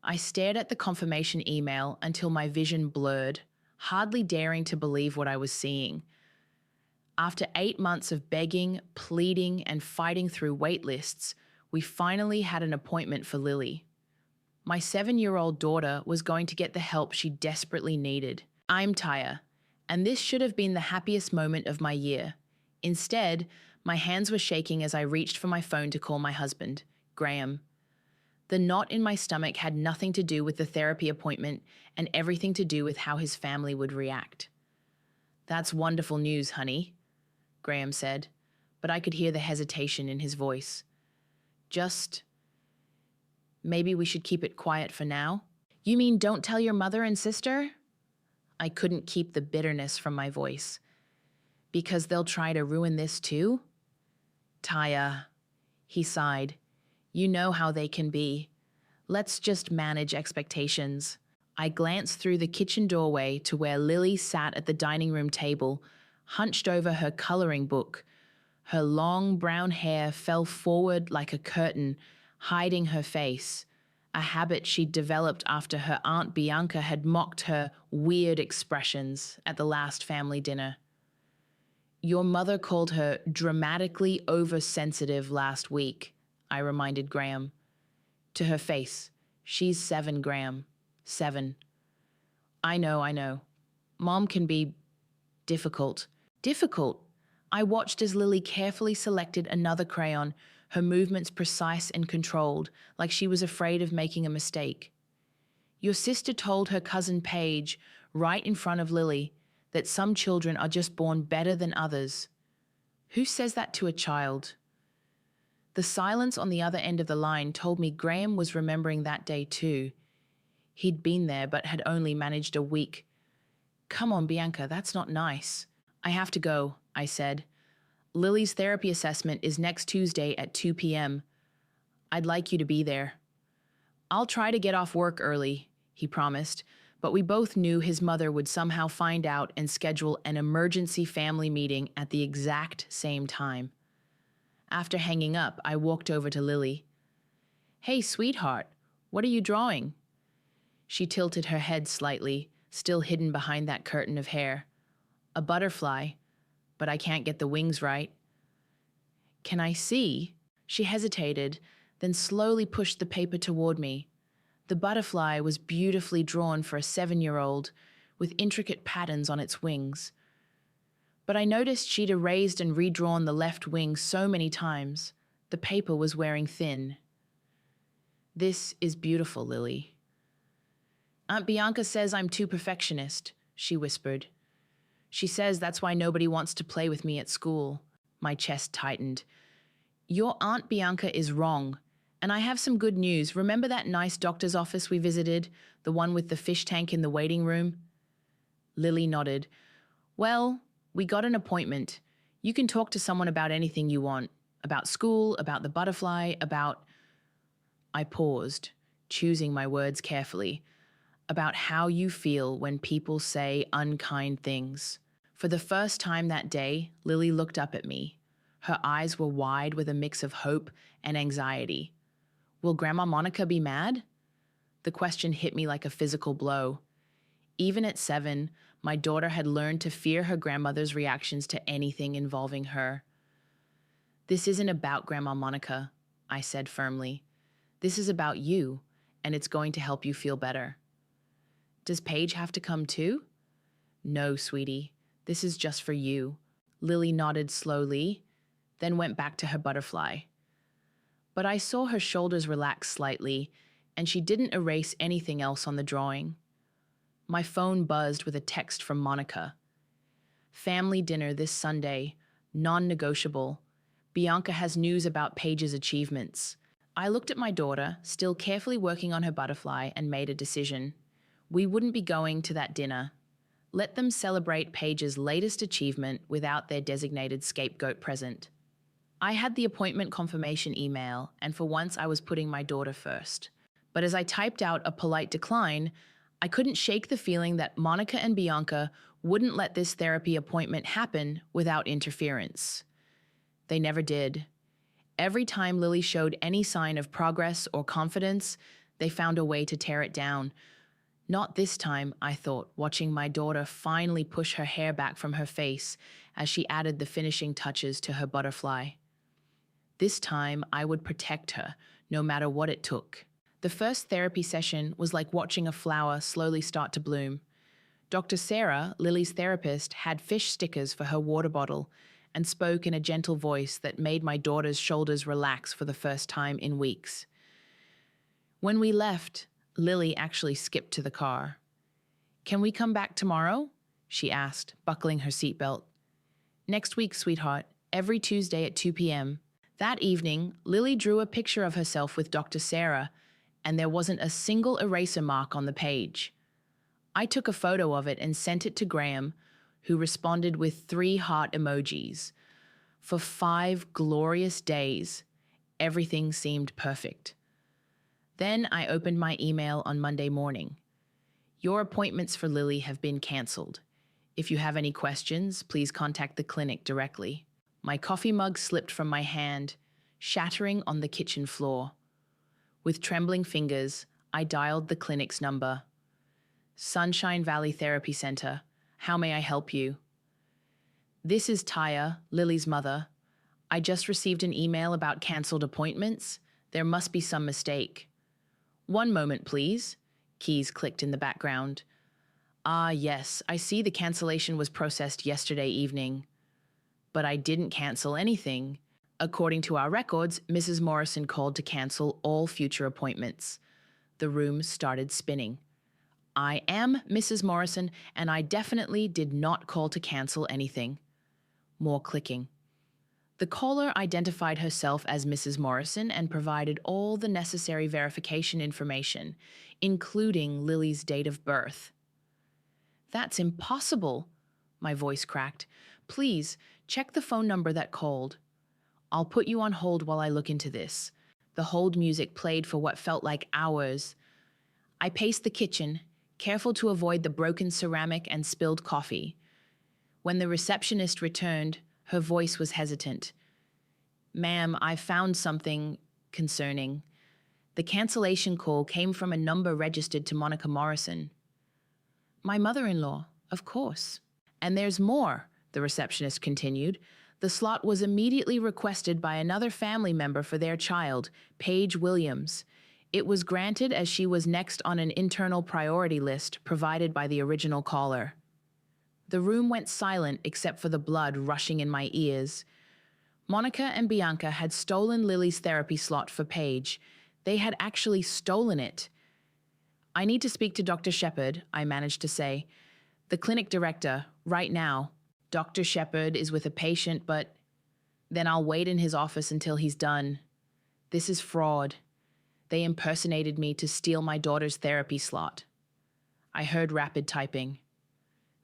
I stared at the confirmation email until my vision blurred, hardly daring to believe what I was seeing. After 8 months of begging, pleading, and fighting through wait lists, we finally had an appointment for Lily. My 7-year-old daughter was going to get the help she desperately needed. I'm Taya, and this should have been the happiest moment of my year. Instead, my hands were shaking as I reached for my phone to call my husband, Graham. The knot in my stomach had nothing to do with the therapy appointment and everything to do with how his family would react. "That's wonderful news, honey," Graham said, but I could hear the hesitation in his voice. "Just, maybe we should keep it quiet for now?" "You mean don't tell your mother and sister?" I couldn't keep the bitterness from my voice. "Because they'll try to ruin this too?" "Taya," he sighed, "you know how they can be. Let's just manage expectations." I glanced through the kitchen doorway to where Lily sat at the dining room table, hunched over her coloring book. Her long brown hair fell forward like a curtain, hiding her face, a habit she'd developed after her Aunt Bianca had mocked her weird expressions at the last family dinner. "Your mother called her dramatically oversensitive last week," I reminded Graham. "To her face. She's 7, Graham. 7. I know. Mom can be difficult." Difficult? I watched as Lily carefully selected another crayon, her movements precise and controlled, like she was afraid of making a mistake. "Your sister told her cousin Paige, right in front of Lily, that some children are just born better than others." Who says that to a child? The silence on the other end of the line told me Graham was remembering that day too. He'd been there but had only managed a week. "Come on, Bianca, that's not nice." "I have to go," I said. "Lily's therapy assessment is next Tuesday at 2 p.m. I'd like you to be there." "I'll try to get off work early," he promised, but we both knew his mother would somehow find out and schedule an emergency family meeting at the exact same time. After hanging up, I walked over to Lily. "Hey, sweetheart, what are you drawing?" She tilted her head slightly, still hidden behind that curtain of hair. "A butterfly, but I can't get the wings right." "Can I see?" She hesitated, then slowly pushed the paper toward me. The butterfly was beautifully drawn for a 7-year-old, with intricate patterns on its wings. But I noticed she'd erased and redrawn the left wing so many times, the paper was wearing thin. "This is beautiful, Lily." "Aunt Bianca says I'm too perfectionist," she whispered. "She says that's why nobody wants to play with me at school." My chest tightened. "Your Aunt Bianca is wrong. And I have some good news. Remember that nice doctor's office we visited? The one with the fish tank in the waiting room?" Lily nodded. "Well, we got an appointment. You can talk to someone about anything you want. About school, about the butterfly, about..." I paused, choosing my words carefully. "About how you feel when people say unkind things." For the first time that day, Lily looked up at me. Her eyes were wide with a mix of hope and anxiety. Will Grandma Monica be mad? The question hit me like a physical blow. Even at 7, my daughter had learned to fear her grandmother's reactions to anything involving her. "This isn't about Grandma Monica," I said firmly. "This is about you, and it's going to help you feel better." "Does Paige have to come too?" "No, sweetie. This is just for you." Lily nodded slowly, then went back to her butterfly. But I saw her shoulders relax slightly, and she didn't erase anything else on the drawing. My phone buzzed with a text from Monica. "Family dinner this Sunday, non-negotiable. Bianca has news about Paige's achievements." I looked at my daughter, still carefully working on her butterfly, and made a decision. We wouldn't be going to that dinner. Let them celebrate Paige's latest achievement without their designated scapegoat present. I had the appointment confirmation email, and for once I was putting my daughter first. But as I typed out a polite decline, I couldn't shake the feeling that Monica and Bianca wouldn't let this therapy appointment happen without interference. They never did. Every time Lily showed any sign of progress or confidence, They found a way to tear it down. Not this time, I thought, watching my daughter finally push her hair back from her face as she added the finishing touches to her butterfly. This time, I would protect her, no matter what it took. The first therapy session was like watching a flower slowly start to bloom. Dr. Sarah, Lily's therapist, had fish stickers for her water bottle and spoke in a gentle voice that made my daughter's shoulders relax for the first time in weeks. When we left, Lily actually skipped to the car. "Can we come back tomorrow?" she asked, buckling her seatbelt. "Next week, sweetheart, every Tuesday at 2 p.m. That evening, Lily drew a picture of herself with Dr. Sarah, and there wasn't a single eraser mark on the page. I took a photo of it and sent it to Graham, who responded with 3 heart emojis. For 5 glorious days, everything seemed perfect. Then I opened my email on Monday morning. "Your appointments for Lily have been cancelled. If you have any questions, please contact the clinic directly." My coffee mug slipped from my hand, shattering on the kitchen floor. With trembling fingers, I dialed the clinic's number. "Sunshine Valley Therapy Center. How may I help you?" "This is Taya, Lily's mother. I just received an email about cancelled appointments. There must be some mistake." "One moment, please." Keys clicked in the background. "Ah, yes, I see the cancellation was processed yesterday evening. But I didn't cancel anything. According to our records, Mrs. Morrison called to cancel all future appointments." The room started spinning. "I am Mrs. Morrison, and I definitely did not call to cancel anything." More clicking. The caller identified herself as Mrs. Morrison and provided all the necessary verification information, including Lily's date of birth. "That's impossible," my voice cracked. "Please, check the phone number that called." "I'll put you on hold while I look into this." The hold music played for what felt like hours. I paced the kitchen, careful to avoid the broken ceramic and spilled coffee. When the receptionist returned, her voice was hesitant. "Ma'am, I found something concerning. The cancellation call came from a number registered to Monica Morrison." "My mother-in-law, of course." "And there's more," the receptionist continued. "The slot was immediately requested by another family member for their child, Paige Williams. It was granted as she was next on an internal priority list provided by the original caller." The room went silent except for the blood rushing in my ears. Monica and Bianca had stolen Lily's therapy slot for Paige. They had actually stolen it. "I need to speak to Dr. Shepard," I managed to say. "The clinic director, right now." "Dr. Shepard is with a patient, but..." "Then I'll wait in his office until he's done. This is fraud. They impersonated me to steal my daughter's therapy slot." I heard rapid typing.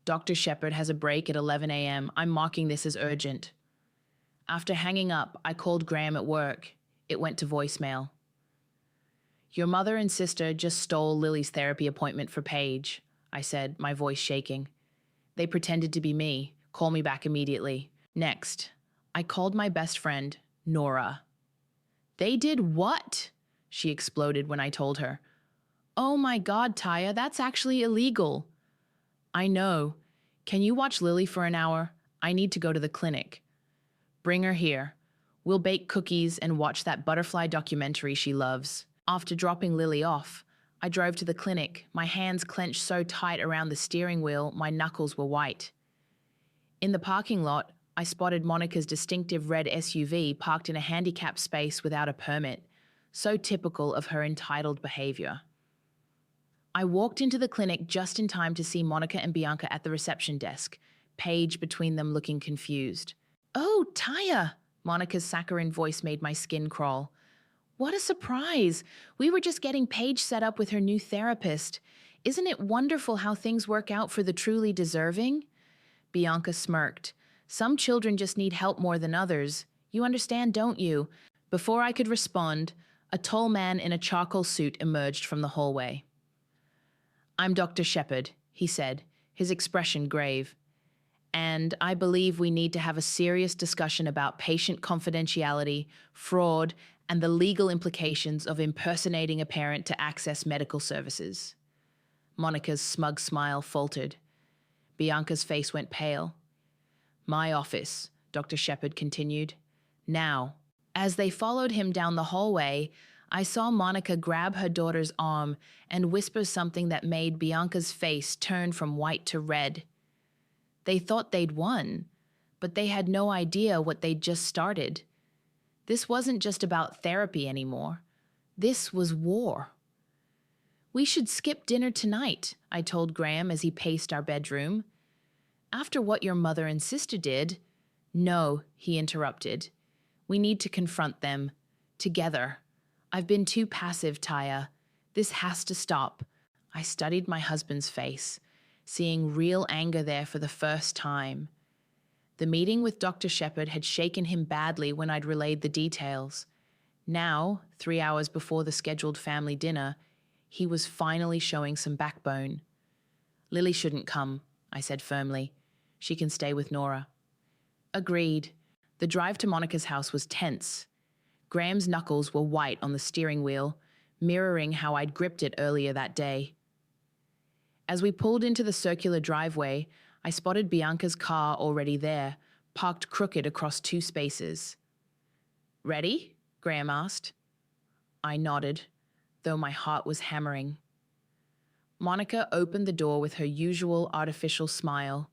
"Dr. Shepard has a break at 11 a.m. I'm marking this as urgent." After hanging up, I called Graham at work. It went to voicemail. "Your mother and sister just stole Lily's therapy appointment for Paige," I said, my voice shaking. "They pretended to be me. Call me back immediately." Next, I called my best friend, Nora. "They did what?" she exploded when I told her. "Oh my God, Taya, that's actually illegal." "I know. Can you watch Lily for an hour? I need to go to the clinic." "Bring her here. We'll bake cookies and watch that butterfly documentary she loves." After dropping Lily off, I drove to the clinic, my hands clenched so tight around the steering wheel my knuckles were white. In the parking lot, I spotted Monica's distinctive red SUV parked in a handicapped space without a permit, so typical of her entitled behavior. I walked into the clinic just in time to see Monica and Bianca at the reception desk, Paige between them looking confused. "Oh, Taya!" Monica's saccharine voice made my skin crawl. "What a surprise! We were just getting Paige set up with her new therapist. Isn't it wonderful how things work out for the truly deserving?" Bianca smirked. "Some children just need help more than others. You understand, don't you?" Before I could respond, a tall man in a charcoal suit emerged from the hallway. "I'm Dr. Shepard," he said, his expression grave. "And I believe we need to have a serious discussion about patient confidentiality, fraud, and the legal implications of impersonating a parent to access medical services. Monica's smug smile faltered. Bianca's face went pale. My office, Dr. Shepherd continued. Now, as they followed him down the hallway, I saw Monica grab her daughter's arm and whisper something that made Bianca's face turn from white to red. They thought they'd won, but they had no idea what they'd just started. This wasn't just about therapy anymore. This was war. We should skip dinner tonight, I told Graham as he paced our bedroom. After what your mother and sister did. No, he interrupted. We need to confront them. Together. I've been too passive, Taya. This has to stop. I studied my husband's face, seeing real anger there for the first time. The meeting with Dr. Shepherd had shaken him badly when I'd relayed the details. Now, 3 hours before the scheduled family dinner, he was finally showing some backbone. Lily shouldn't come, I said firmly. She can stay with Nora. Agreed. The drive to Monica's house was tense. Graham's knuckles were white on the steering wheel, mirroring how I'd gripped it earlier that day. As we pulled into the circular driveway, I spotted Bianca's car already there, parked crooked across 2 spaces. Ready? Graham asked. I nodded, though my heart was hammering. Monica opened the door with her usual artificial smile.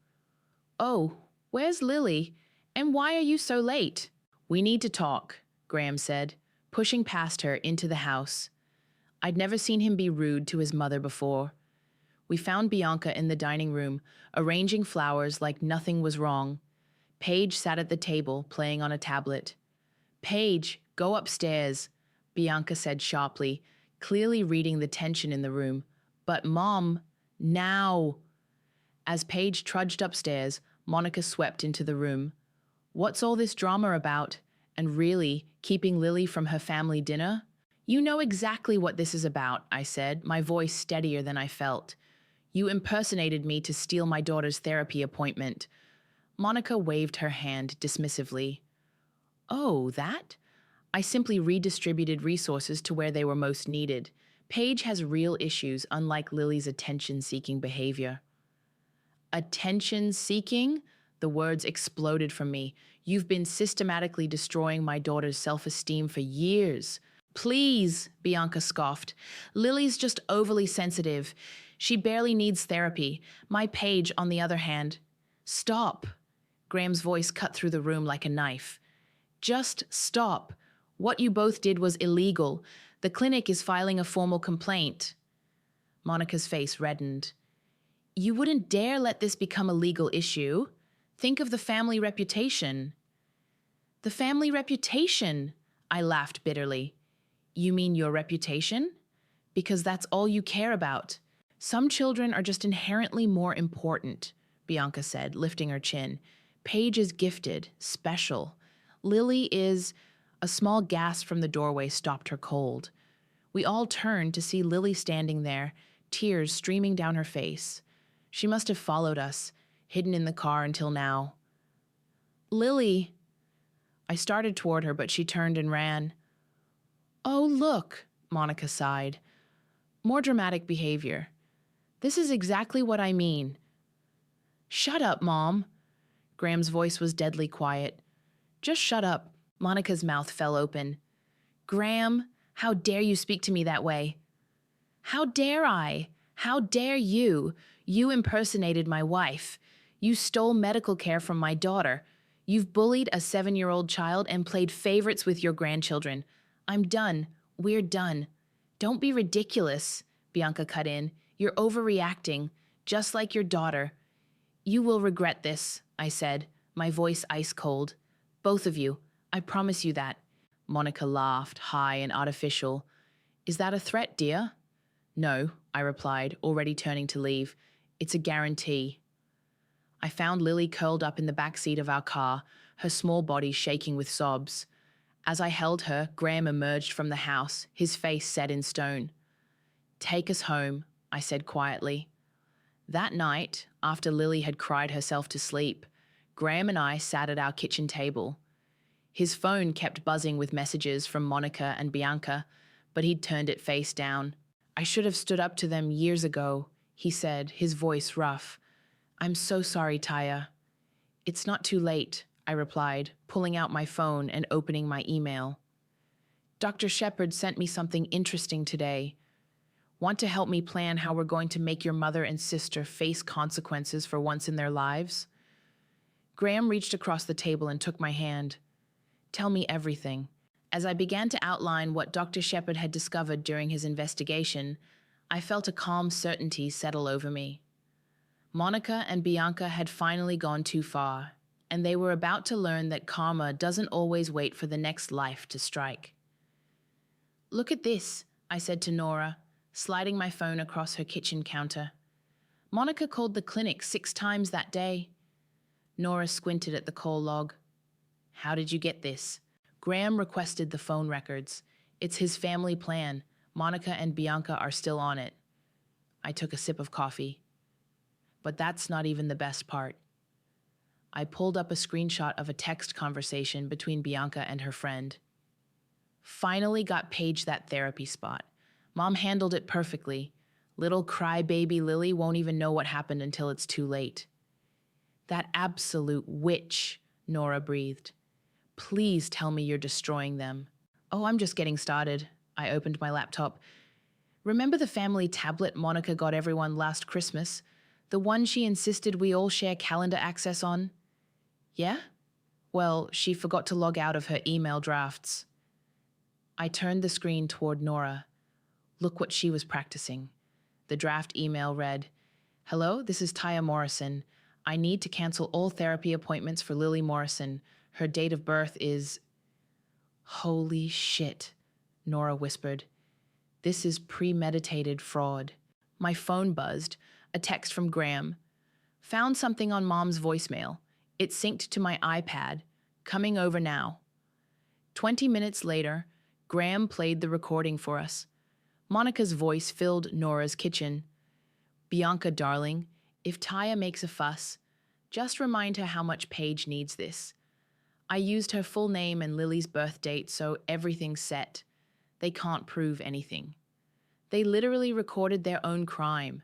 Oh, where's Lily? And why are you so late? We need to talk, Graham said, pushing past her into the house. I'd never seen him be rude to his mother before. We found Bianca in the dining room, arranging flowers like nothing was wrong. Paige sat at the table, playing on a tablet. Paige, go upstairs, Bianca said sharply, clearly reading the tension in the room. But Mom, now. As Paige trudged upstairs, Monica swept into the room. What's all this drama about? And really, keeping Lily from her family dinner? You know exactly what this is about, I said, my voice steadier than I felt. You impersonated me to steal my daughter's therapy appointment. Monica waved her hand dismissively. Oh, that? I simply redistributed resources to where they were most needed. Paige has real issues, unlike Lily's attention-seeking behavior. Attention-seeking? The words exploded from me. You've been systematically destroying my daughter's self-esteem for years. Please, Bianca scoffed. Lily's just overly sensitive. She barely needs therapy. My Paige, on the other hand. Stop. Graham's voice cut through the room like a knife. Just stop. What you both did was illegal. The clinic is filing a formal complaint. Monica's face reddened. You wouldn't dare let this become a legal issue. Think of the family reputation. The family reputation, I laughed bitterly. You mean your reputation? Because that's all you care about. Some children are just inherently more important, Bianca said, lifting her chin. Paige is gifted, special. Lily is... A small gasp from the doorway stopped her cold. We all turned to see Lily standing there, tears streaming down her face. She must have followed us, hidden in the car until now. Lily! I started toward her, but she turned and ran. Oh, look, Monica sighed. More dramatic behavior. This is exactly what I mean. Shut up, Mom. Graham's voice was deadly quiet. Just shut up. Monica's mouth fell open. Graham, how dare you speak to me that way? How dare I? How dare you? You impersonated my wife. You stole medical care from my daughter. You've bullied a 7-year-old child and played favorites with your grandchildren. I'm done. We're done. Don't be ridiculous, Bianca cut in. You're overreacting, just like your daughter. You will regret this, I said, my voice ice cold. Both of you. I promise you that. Monica laughed, high and artificial. Is that a threat, dear? No, I replied, already turning to leave. It's a guarantee. I found Lily curled up in the back seat of our car, her small body shaking with sobs. As I held her, Graham emerged from the house, his face set in stone. Take us home, I said quietly. That night, after Lily had cried herself to sleep, Graham and I sat at our kitchen table. His phone kept buzzing with messages from Monica and Bianca, but he'd turned it face down. "I should have stood up to them years ago," he said, his voice rough. "I'm so sorry, Taya." "It's not too late," I replied, pulling out my phone and opening my email. "Dr. Shepard sent me something interesting today. Want to help me plan how we're going to make your mother and sister face consequences for once in their lives?" Graham reached across the table and took my hand. "Tell me everything." As I began to outline what Dr. Shepard had discovered during his investigation, I felt a calm certainty settle over me. Monica and Bianca had finally gone too far, and they were about to learn that karma doesn't always wait for the next life to strike. "Look at this," I said to Nora, sliding my phone across her kitchen counter. "Monica called the clinic 6 times that day." Nora squinted at the call log. "How did you get this?" "Graham requested the phone records. It's his family plan. Monica and Bianca are still on it." I took a sip of coffee. But that's not even the best part. I pulled up a screenshot of a text conversation between Bianca and her friend. "Finally got Paige that therapy spot. Mom handled it perfectly. Little crybaby Lily won't even know what happened until it's too late." "That absolute witch," Nora breathed. "Please tell me you're destroying them." "Oh, I'm just getting started." I opened my laptop. "Remember the family tablet Monica got everyone last Christmas? The one she insisted we all share calendar access on?" "Yeah?" "Well, she forgot to log out of her email drafts." I turned the screen toward Nora. Look what she was practicing. The draft email read, "Hello, this is Taya Morrison. I need to cancel all therapy appointments for Lily Morrison. Her date of birth is—" "Holy shit," Nora whispered. "This is premeditated fraud." My phone buzzed, a text from Graham. "Found something on Mom's voicemail. It synced to my iPad. Coming over now." 20 minutes later, Graham played the recording for us. Monica's voice filled Nora's kitchen. "Bianca, darling, if Taya makes a fuss, just remind her how much Paige needs this. I used her full name and Lily's birth date, so everything's set. They can't prove anything." "They literally recorded their own crime,"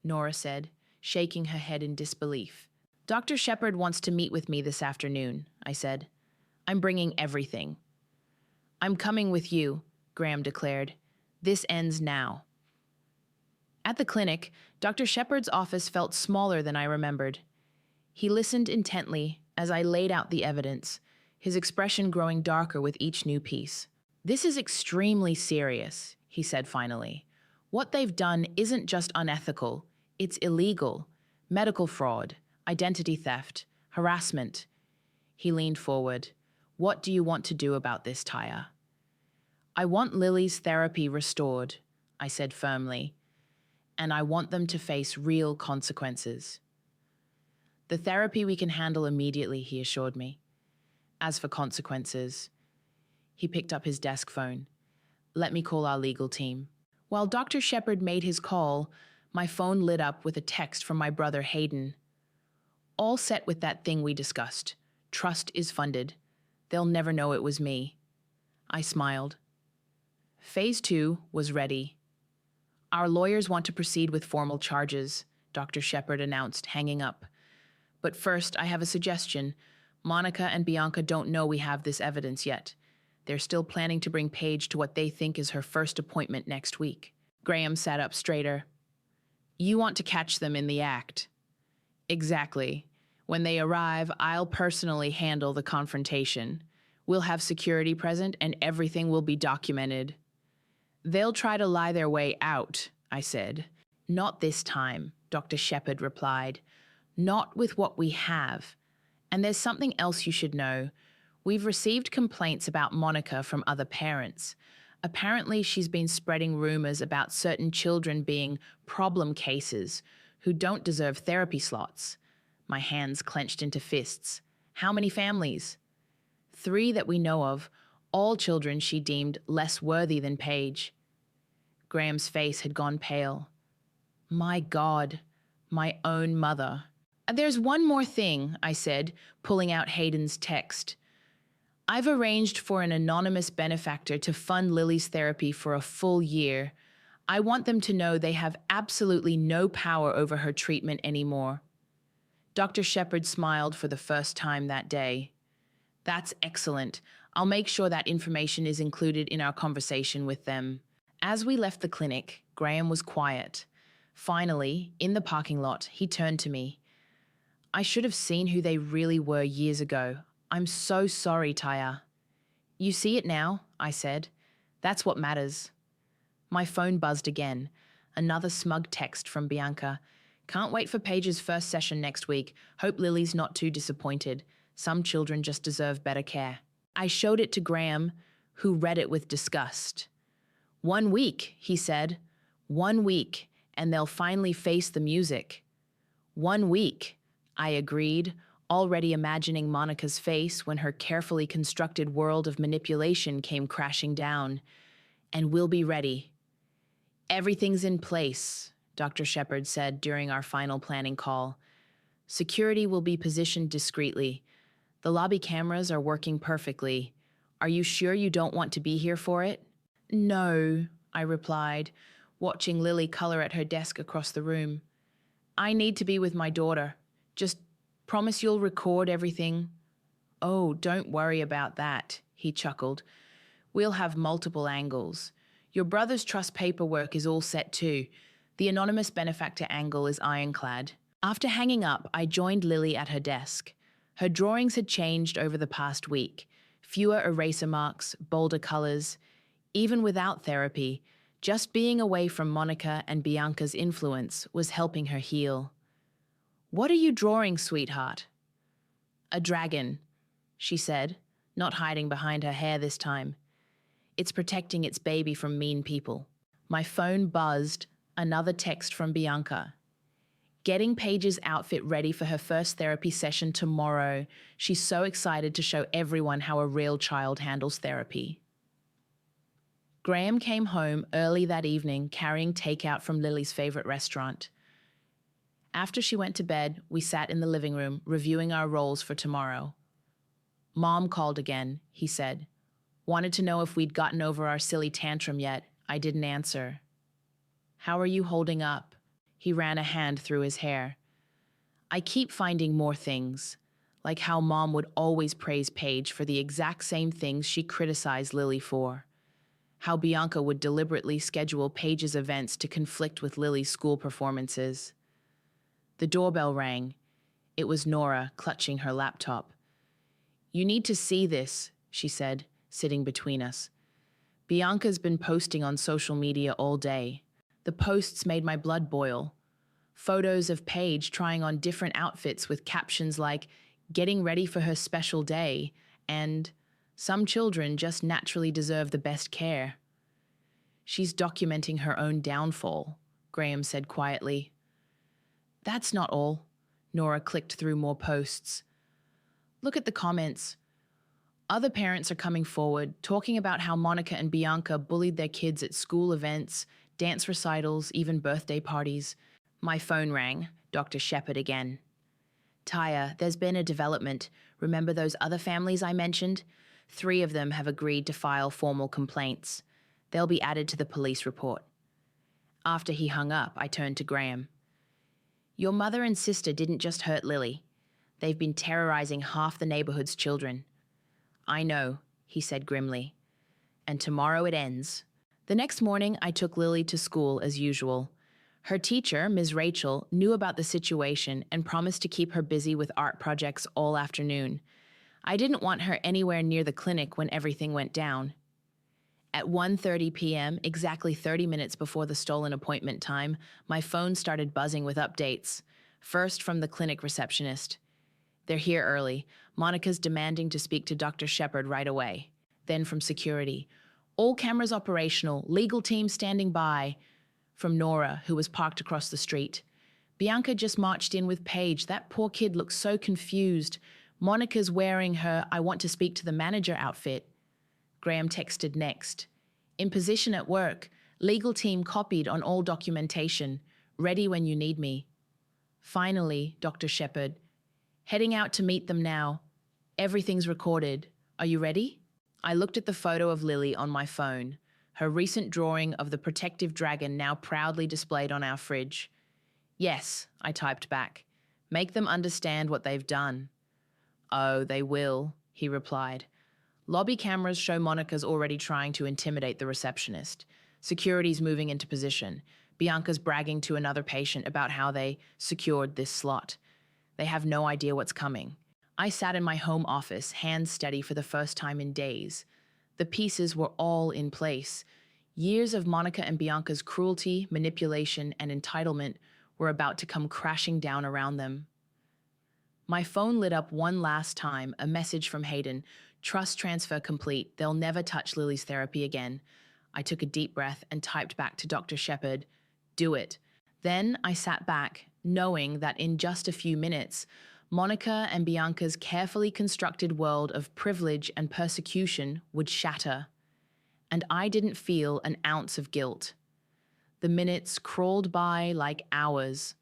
Nora said, shaking her head in disbelief. "Dr. Shepard wants to meet with me this afternoon," I said. "I'm bringing everything." "I'm coming with you," Graham declared. "This ends now." At the clinic, Dr. Shepard's office felt smaller than I remembered. He listened intently as I laid out the evidence, his expression growing darker with each new piece. "This is extremely serious," he said finally. "What they've done isn't just unethical, it's illegal. Medical fraud, identity theft, harassment." He leaned forward. "What do you want to do about this, Taya?" "I want Lily's therapy restored," I said firmly. "And I want them to face real consequences." "The therapy we can handle immediately," he assured me. "As for consequences..." He picked up his desk phone. "Let me call our legal team." While Dr. Shepard made his call, my phone lit up with a text from my brother Hayden. "All set with that thing we discussed. Trust is funded. They'll never know it was me." I smiled. Phase 2 was ready. "Our lawyers want to proceed with formal charges," Dr. Shepard announced, hanging up. "But first, I have a suggestion. Monica and Bianca don't know we have this evidence yet. They're still planning to bring Paige to what they think is her first appointment next week." Graham sat up straighter. "You want to catch them in the act." "Exactly. When they arrive, I'll personally handle the confrontation. We'll have security present and everything will be documented." "They'll try to lie their way out," I said. "Not this time," Dr. Shepard replied. "Not with what we have. And there's something else you should know. We've received complaints about Monica from other parents. Apparently, she's been spreading rumors about certain children being problem cases who don't deserve therapy slots." My hands clenched into fists. "How many families?" "3 that we know of, all children she deemed less worthy than Paige." Graham's face had gone pale. "My God, my own mother." "There's one more thing," I said, pulling out Hayden's text. I've arranged for an anonymous benefactor to fund Lily's therapy for a full year. I want them to know they have absolutely no power over her treatment anymore. Dr. Shepard smiled for the first time that day. That's excellent. I'll make sure that information is included in our conversation with them. As we left the clinic, Graham was quiet. Finally, in the parking lot, he turned to me. I should have seen who they really were years ago. I'm so sorry, Taya. You see it now, I said. That's what matters. My phone buzzed again. Another smug text from Bianca. Can't wait for Paige's first session next week. Hope Lily's not too disappointed. Some children just deserve better care. I showed it to Graham, who read it with disgust. 1 week, he said. 1 week, and they'll finally face the music. 1 week, I agreed, already imagining Monica's face when her carefully constructed world of manipulation came crashing down. And we'll be ready. Everything's in place, Dr. Shepard said during our final planning call. Security will be positioned discreetly. The lobby cameras are working perfectly. Are you sure you don't want to be here for it? No, I replied, watching Lily color at her desk across the room. I need to be with my daughter. Just promise you'll record everything. Oh, don't worry about that, he chuckled. We'll have multiple angles. Your brother's trust paperwork is all set too. The anonymous benefactor angle is ironclad. After hanging up, I joined Lily at her desk. Her drawings had changed over the past week. Fewer eraser marks, bolder colors. Even without therapy, just being away from Monica and Bianca's influence was helping her heal. What are you drawing, sweetheart? A dragon, she said, not hiding behind her hair this time. It's protecting its baby from mean people. My phone buzzed, another text from Bianca. Getting Paige's outfit ready for her first therapy session tomorrow. She's so excited to show everyone how a real child handles therapy. Graham came home early that evening carrying takeout from Lily's favorite restaurant. After she went to bed, we sat in the living room reviewing our roles for tomorrow. Mom called again, he said. Wanted to know if we'd gotten over our silly tantrum yet. I didn't answer. How are you holding up? He ran a hand through his hair. I keep finding more things, like how Mom would always praise Paige for the exact same things she criticized Lily for. How Bianca would deliberately schedule Paige's events to conflict with Lily's school performances. The doorbell rang. It was Nora, clutching her laptop. You need to see this, she said, sitting between us. Bianca's been posting on social media all day. The posts made my blood boil. Photos of Paige trying on different outfits with captions like, getting ready for her special day, and some children just naturally deserve the best care. She's documenting her own downfall, Graham said quietly. That's not all. Nora clicked through more posts. Look at the comments. Other parents are coming forward, talking about how Monica and Bianca bullied their kids at school events, dance recitals, even birthday parties. My phone rang. Dr. Shepard again. Taya, there's been a development. Remember those other families I mentioned? 3 of them have agreed to file formal complaints. They'll be added to the police report. After he hung up, I turned to Graham. Your mother and sister didn't just hurt Lily. They've been terrorizing half the neighborhood's children. I know, he said grimly. And tomorrow it ends. The next morning, I took Lily to school as usual. Her teacher, Ms. Rachel, knew about the situation and promised to keep her busy with art projects all afternoon. I didn't want her anywhere near the clinic when everything went down. At 1:30 p.m., exactly 30 minutes before the stolen appointment time, my phone started buzzing with updates. First from the clinic receptionist. They're here early. Monica's demanding to speak to Dr. Shepard right away. Then from security. All cameras operational, legal team standing by. From Nora, who was parked across the street. Bianca just marched in with Paige. That poor kid looks so confused. Monica's wearing her I want to speak to the manager outfit. Graham texted next. In position at work, legal team copied on all documentation, ready when you need me. Finally, Dr. Shepard, heading out to meet them now. Everything's recorded. Are you ready? I looked at the photo of Lily on my phone, her recent drawing of the protective dragon now proudly displayed on our fridge. Yes, I typed back. Make them understand what they've done. Oh, they will, he replied. Lobby cameras show Monica's already trying to intimidate the receptionist. Security's moving into position. Bianca's bragging to another patient about how they secured this slot. They have no idea what's coming. I sat in my home office, hands steady for the first time in days. The pieces were all in place. Years of Monica and Bianca's cruelty, manipulation, and entitlement were about to come crashing down around them. My phone lit up one last time, a message from Hayden. Trust transfer complete. They'll never touch Lily's therapy again. I took a deep breath and typed back to Dr. Shepard, do it. Then I sat back, knowing that in just a few minutes, Monica and Bianca's carefully constructed world of privilege and persecution would shatter. And I didn't feel an ounce of guilt. The minutes crawled by like hours.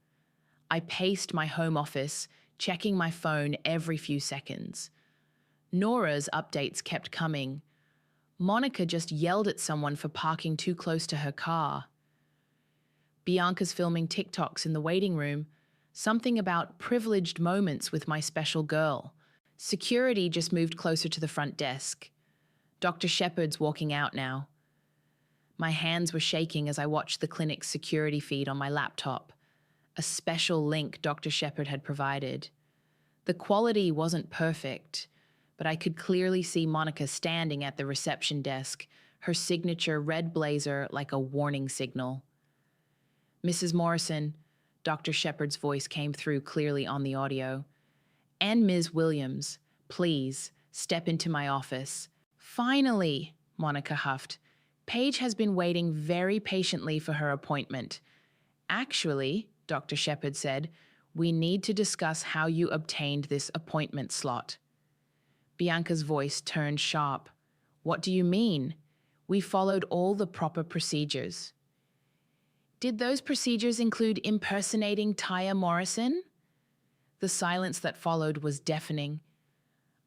I paced my home office, checking my phone every few seconds. Nora's updates kept coming. Monica just yelled at someone for parking too close to her car. Bianca's filming TikToks in the waiting room, something about privileged moments with my special girl. Security just moved closer to the front desk. Dr. Shepard's walking out now. My hands were shaking as I watched the clinic's security feed on my laptop, a special link Dr. Shepard had provided. The quality wasn't perfect, but I could clearly see Monica standing at the reception desk, her signature red blazer like a warning signal. Mrs. Morrison, Dr. Shepard's voice came through clearly on the audio. And Ms. Williams, please, step into my office. Finally, Monica huffed. Paige has been waiting very patiently for her appointment. Actually, Dr. Shepard said, we need to discuss how you obtained this appointment slot. Bianca's voice turned sharp. What do you mean? We followed all the proper procedures. Did those procedures include impersonating Taya Morrison? The silence that followed was deafening.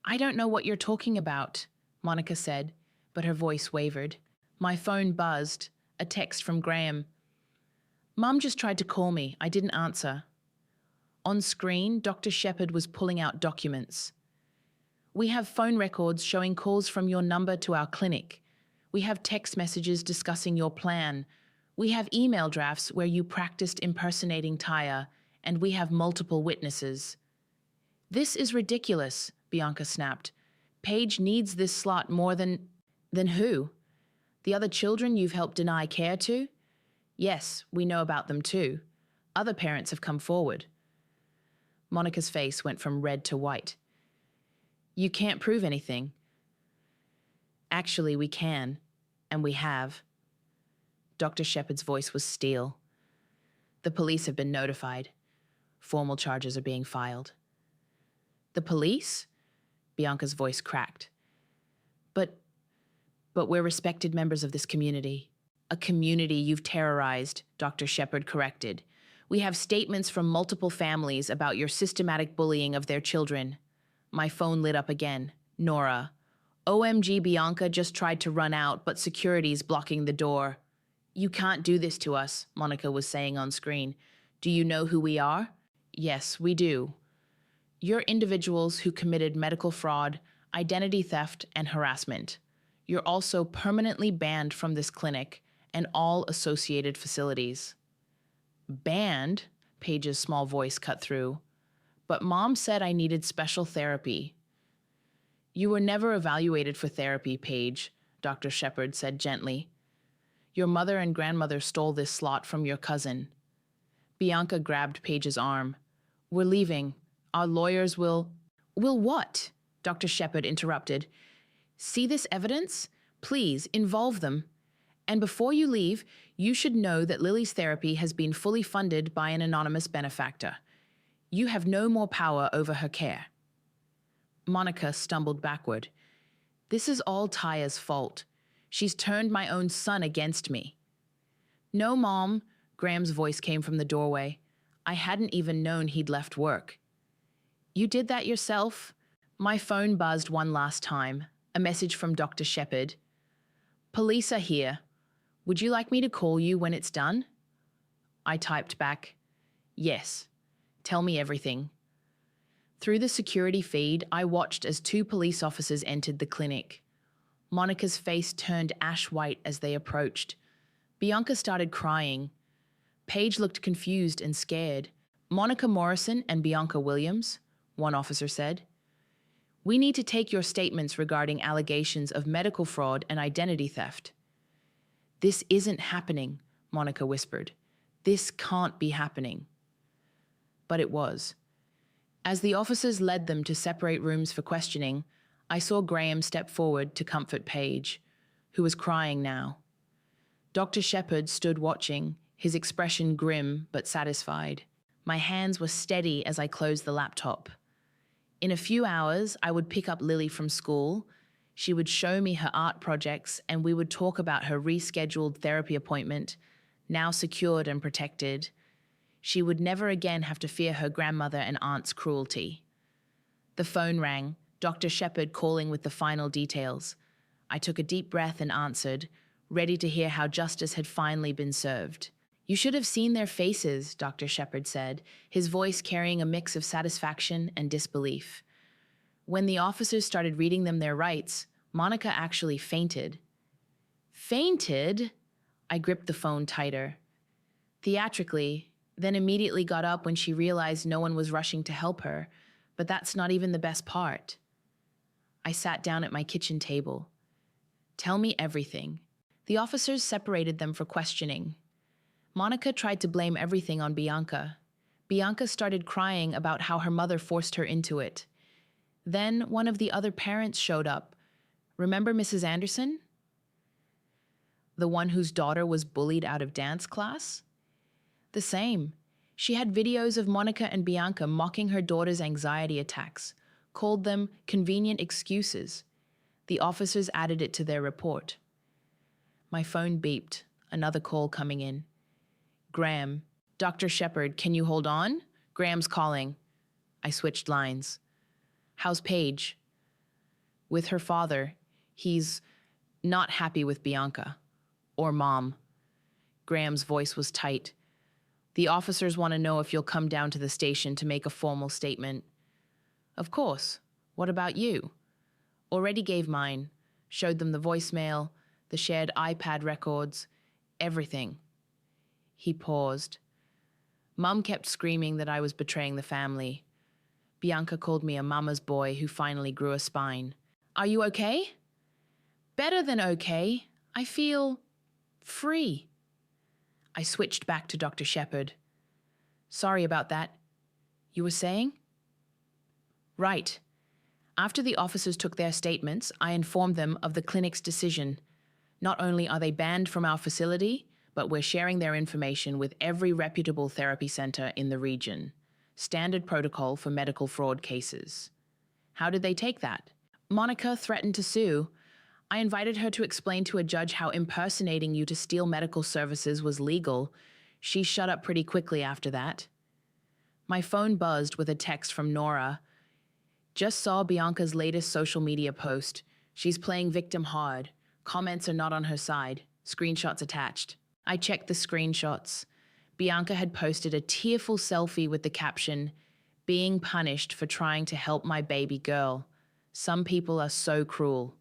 I don't know what you're talking about, Monica said, but her voice wavered. My phone buzzed, a text from Graham. Mum just tried to call me. I didn't answer. On screen, Dr. Shepard was pulling out documents. We have phone records showing calls from your number to our clinic. We have text messages discussing your plan. We have email drafts where you practiced impersonating Taya, and we have multiple witnesses. This is ridiculous, Bianca snapped. Paige needs this slot more than who? The other children you've helped deny care to? Yes, we know about them too. Other parents have come forward. Monica's face went from red to white. You can't prove anything. Actually, we can, and we have. Dr. Shepard's voice was steel. The police have been notified. Formal charges are being filed. The police? Bianca's voice cracked. But we're respected members of this community. A community you've terrorized, Dr. Shepard corrected. We have statements from multiple families about your systematic bullying of their children. My phone lit up again. Nora. OMG, Bianca just tried to run out, but security's blocking the door. You can't do this to us, Monica was saying on screen. Do you know who we are? Yes, we do. You're individuals who committed medical fraud, identity theft, and harassment. You're also permanently banned from this clinic and all associated facilities. Banned? Paige's small voice cut through. But Mom said I needed special therapy. You were never evaluated for therapy, Paige, Dr. Shepard said gently. Your mother and grandmother stole this slot from your cousin. Bianca grabbed Paige's arm. We're leaving. Our lawyers will... Will what? Dr. Shepard interrupted. See this evidence? Please, involve them. And before you leave, you should know that Lily's therapy has been fully funded by an anonymous benefactor. You have no more power over her care. Monica stumbled backward. This is all Taya's fault. She's turned my own son against me. No, Mom, Graham's voice came from the doorway. I hadn't even known he'd left work. You did that yourself? My phone buzzed one last time. A message from Dr. Shepherd. Police are here. Would you like me to call you when it's done? I typed back, yes. Tell me everything. Through the security feed, I watched as 2 police officers entered the clinic. Monica's face turned ash white as they approached. Bianca started crying. Paige looked confused and scared. Monica Morrison and Bianca Williams, one officer said. We need to take your statements regarding allegations of medical fraud and identity theft. This isn't happening, Monica whispered. This can't be happening. But it was. As the officers led them to separate rooms for questioning, I saw Graham step forward to comfort Paige, who was crying now. Dr. Shepherd stood watching, his expression grim but satisfied. My hands were steady as I closed the laptop. In a few hours, I would pick up Lily from school. She would show me her art projects, and we would talk about her rescheduled therapy appointment, now secured and protected. She would never again have to fear her grandmother and aunt's cruelty. The phone rang, Dr. Shepherd calling with the final details. I took a deep breath and answered, ready to hear how justice had finally been served. You should have seen their faces, Dr. Shepherd said, his voice carrying a mix of satisfaction and disbelief. When the officers started reading them their rights, Monica actually fainted. Fainted? I gripped the phone tighter. Theatrically, then immediately got up when she realized no one was rushing to help her, but that's not even the best part. I sat down at my kitchen table. Tell me everything. The officers separated them for questioning. Monica tried to blame everything on Bianca. Bianca started crying about how her mother forced her into it. Then one of the other parents showed up. Remember Mrs. Anderson? The one whose daughter was bullied out of dance class? The same. She had videos of Monica and Bianca mocking her daughter's anxiety attacks, called them convenient excuses. The officers added it to their report. My phone beeped, another call coming in. Graham. Dr. Shepherd, can you hold on? Graham's calling. I switched lines. How's Paige? With her father. He's not happy with Bianca. Or Mom. Graham's voice was tight. The officers want to know if you'll come down to the station to make a formal statement. Of course. What about you? Already gave mine. Showed them the voicemail, the shared iPad records, everything. He paused. Mum kept screaming that I was betraying the family. Bianca called me a mama's boy who finally grew a spine. Are you okay? Better than okay. I feel free. I switched back to Dr. Shepherd. Sorry about that. You were saying? Right. After the officers took their statements, I informed them of the clinic's decision. Not only are they banned from our facility, but we're sharing their information with every reputable therapy center in the region. Standard protocol for medical fraud cases. How did they take that? Monica threatened to sue. I invited her to explain to a judge how impersonating you to steal medical services was legal. She shut up pretty quickly after that. My phone buzzed with a text from Nora. Just saw Bianca's latest social media post. She's playing victim hard. Comments are not on her side. Screenshots attached. I checked the screenshots. Bianca had posted a tearful selfie with the caption, "Being punished for trying to help my baby girl. Some people are so cruel."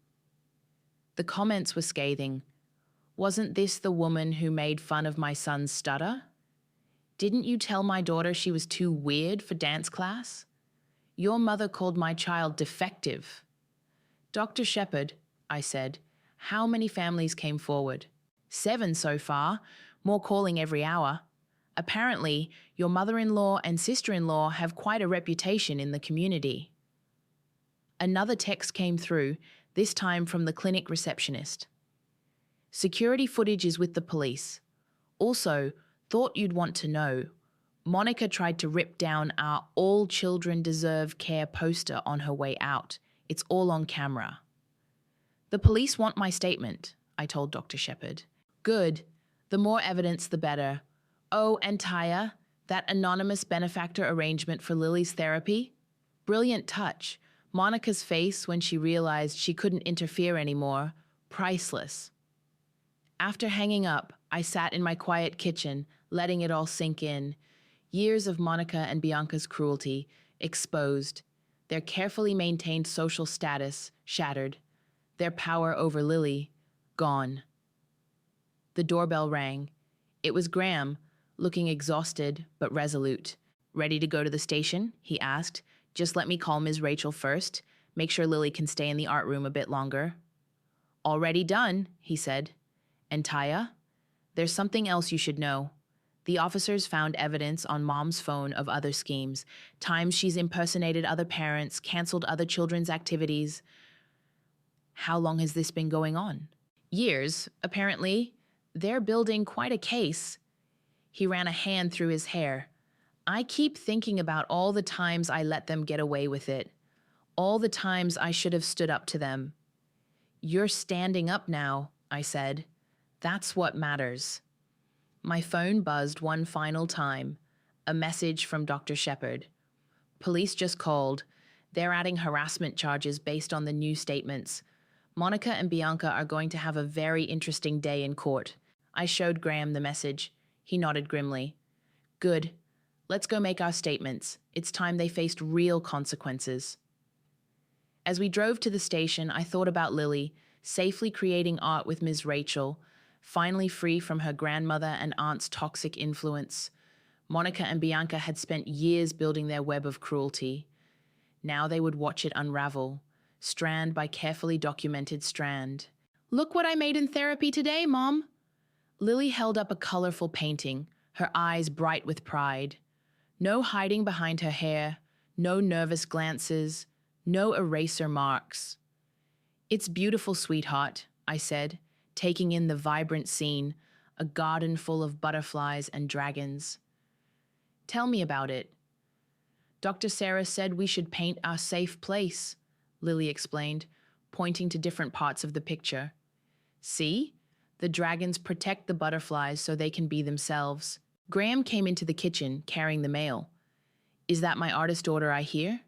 The comments were scathing. Wasn't this the woman who made fun of my son's stutter? Didn't you tell my daughter she was too weird for dance class? Your mother called my child defective. Dr. Shepherd, I said, how many families came forward? 7 so far, more calling every hour. Apparently, your mother-in-law and sister-in-law have quite a reputation in the community. Another text came through, this time from the clinic receptionist. Security footage is with the police. Also, thought you'd want to know, Monica tried to rip down our All Children Deserve Care poster on her way out. It's all on camera. The police want my statement, I told Dr. Shepherd. Good. The more evidence, the better. Oh, and Taya, that anonymous benefactor arrangement for Lily's therapy? Brilliant touch, Monica's face when she realized she couldn't interfere anymore, priceless. After hanging up, I sat in my quiet kitchen, letting it all sink in. Years of Monica and Bianca's cruelty, exposed. Their carefully maintained social status, shattered. Their power over Lily, gone. The doorbell rang. It was Graham, looking exhausted but resolute. "Ready to go to the station?" he asked. "Just let me call Ms. Rachel first. Make sure Lily can stay in the art room a bit longer." "Already done," he said. "And Taya? There's something else you should know." The officers found evidence on Mom's phone of other schemes, times she's impersonated other parents, canceled other children's activities. How long has this been going on? Years, apparently. They're building quite a case. He ran a hand through his hair. "I keep thinking about all the times I let them get away with it. All the times I should have stood up to them." "You're standing up now," I said. "That's what matters." My phone buzzed one final time. A message from Dr. Shepard. "Police just called. They're adding harassment charges based on the new statements. Monica and Bianca are going to have a very interesting day in court." I showed Graham the message. He nodded grimly. "Good. Let's go make our statements. It's time they faced real consequences." As we drove to the station, I thought about Lily, safely creating art with Ms. Rachel, finally free from her grandmother and aunt's toxic influence. Monica and Bianca had spent years building their web of cruelty. Now they would watch it unravel, strand by carefully documented strand. "Look what I made in therapy today, Mom." Lily held up a colorful painting, her eyes bright with pride. No hiding behind her hair, no nervous glances, no eraser marks. "It's beautiful, sweetheart," I said, taking in the vibrant scene, a garden full of butterflies and dragons. "Tell me about it." "Dr. Sarah said we should paint our safe place," Lily explained, pointing to different parts of the picture. "See? The dragons protect the butterflies so they can be themselves." Graham came into the kitchen, carrying the mail. "Is that my artist order I hear?"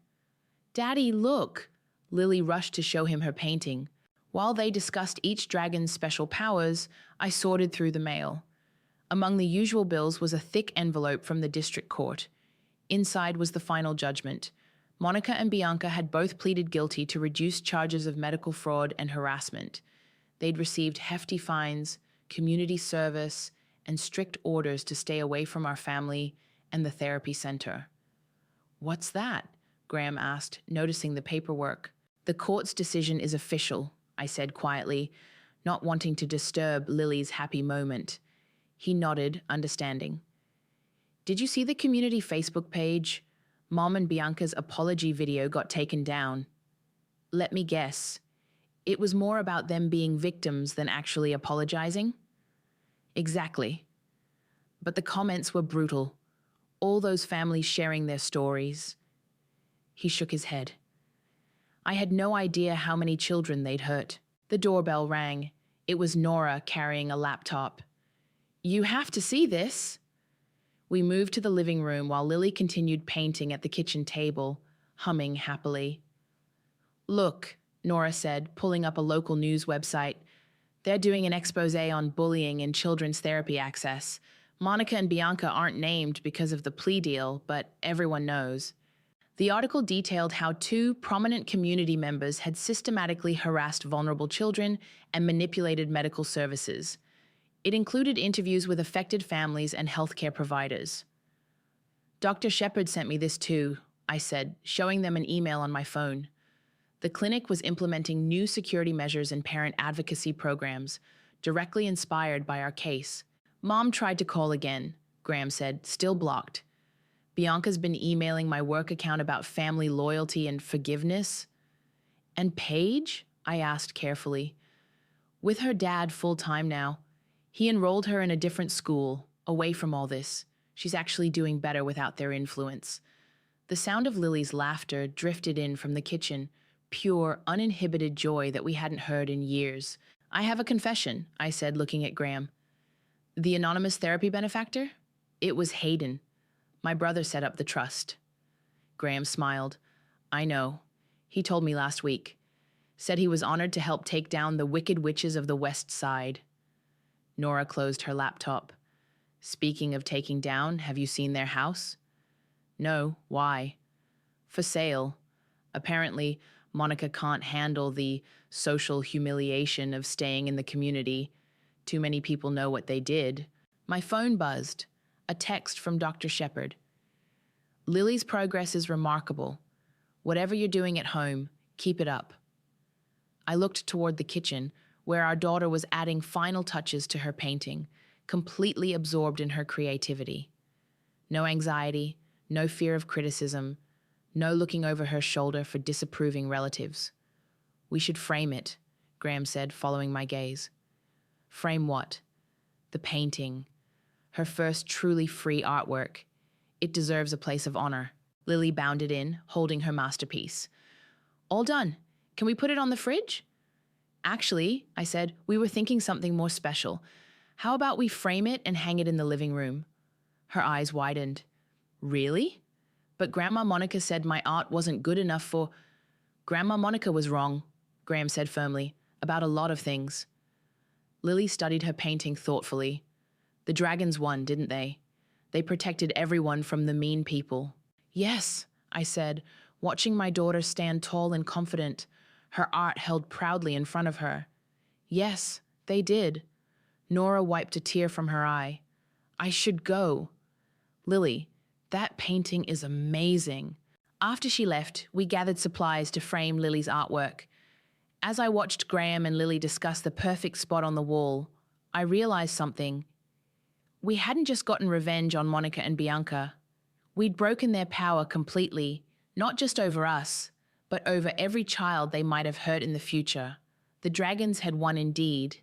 "Daddy, look!" Lily rushed to show him her painting. While they discussed each dragon's special powers, I sorted through the mail. Among the usual bills was a thick envelope from the district court. Inside was the final judgment. Monica and Bianca had both pleaded guilty to reduced charges of medical fraud and harassment. They'd received hefty fines, community service, and strict orders to stay away from our family and the therapy center. "What's that?" Graham asked, noticing the paperwork. "The court's decision is official," I said quietly, not wanting to disturb Lily's happy moment. He nodded, understanding. "Did you see the community Facebook page? Mom and Bianca's apology video got taken down." "Let me guess. It was more about them being victims than actually apologizing?" "Exactly. But the comments were brutal. All those families sharing their stories." He shook his head. "I had no idea how many children they'd hurt." The doorbell rang. It was Nora carrying a laptop. "You have to see this." We moved to the living room while Lily continued painting at the kitchen table, humming happily. "Look," Nora said, pulling up a local news website. "They're doing an expose on bullying and children's therapy access. Monica and Bianca aren't named because of the plea deal, but everyone knows." The article detailed how two prominent community members had systematically harassed vulnerable children and manipulated medical services. It included interviews with affected families and healthcare providers. "Dr. Shepard sent me this too," I said, showing them an email on my phone. The clinic was implementing new security measures and parent advocacy programs, directly inspired by our case. "Mom tried to call again," Graham said, "still blocked. Bianca's been emailing my work account about family loyalty and forgiveness." "And Paige?" I asked carefully. "With her dad full-time now. He enrolled her in a different school, away from all this. She's actually doing better without their influence." The sound of Lily's laughter drifted in from the kitchen, pure, uninhibited joy that we hadn't heard in years. "I have a confession," I said, looking at Graham. "The anonymous therapy benefactor? It was Hayden. My brother set up the trust." Graham smiled. "I know. He told me last week. Said he was honored to help take down the wicked witches of the West Side. Nora closed her laptop. Speaking of taking down, have you seen their house? No, why? For sale. Apparently, Monica can't handle the social humiliation of staying in the community. Too many people know what they did. My phone buzzed. A text from Dr. Shepard. Lily's progress is remarkable. Whatever you're doing at home, keep it up. I looked toward the kitchen, where our daughter was adding final touches to her painting, completely absorbed in her creativity. No anxiety, no fear of criticism, no looking over her shoulder for disapproving relatives. We should frame it, Graham said, following my gaze. Frame what? The painting. Her first truly free artwork. It deserves a place of honor. Lily bounded in, holding her masterpiece. All done. Can we put it on the fridge? Actually, I said, we were thinking something more special. How about we frame it and hang it in the living room? Her eyes widened. Really? But Grandma Monica said my art wasn't good enough for... Grandma Monica was wrong, Graham said firmly, about a lot of things. Lily studied her painting thoughtfully. The dragons won, didn't they? They protected everyone from the mean people. Yes, I said, watching my daughter stand tall and confident, her art held proudly in front of her. Yes, they did. Nora wiped a tear from her eye. I should go. Lily, that painting is amazing. After she left, we gathered supplies to frame Lily's artwork. As I watched Graham and Lily discuss the perfect spot on the wall, I realized something. We hadn't just gotten revenge on Monica and Bianca. We'd broken their power completely, not just over us, but over every child they might have hurt in the future. The dragons had won indeed,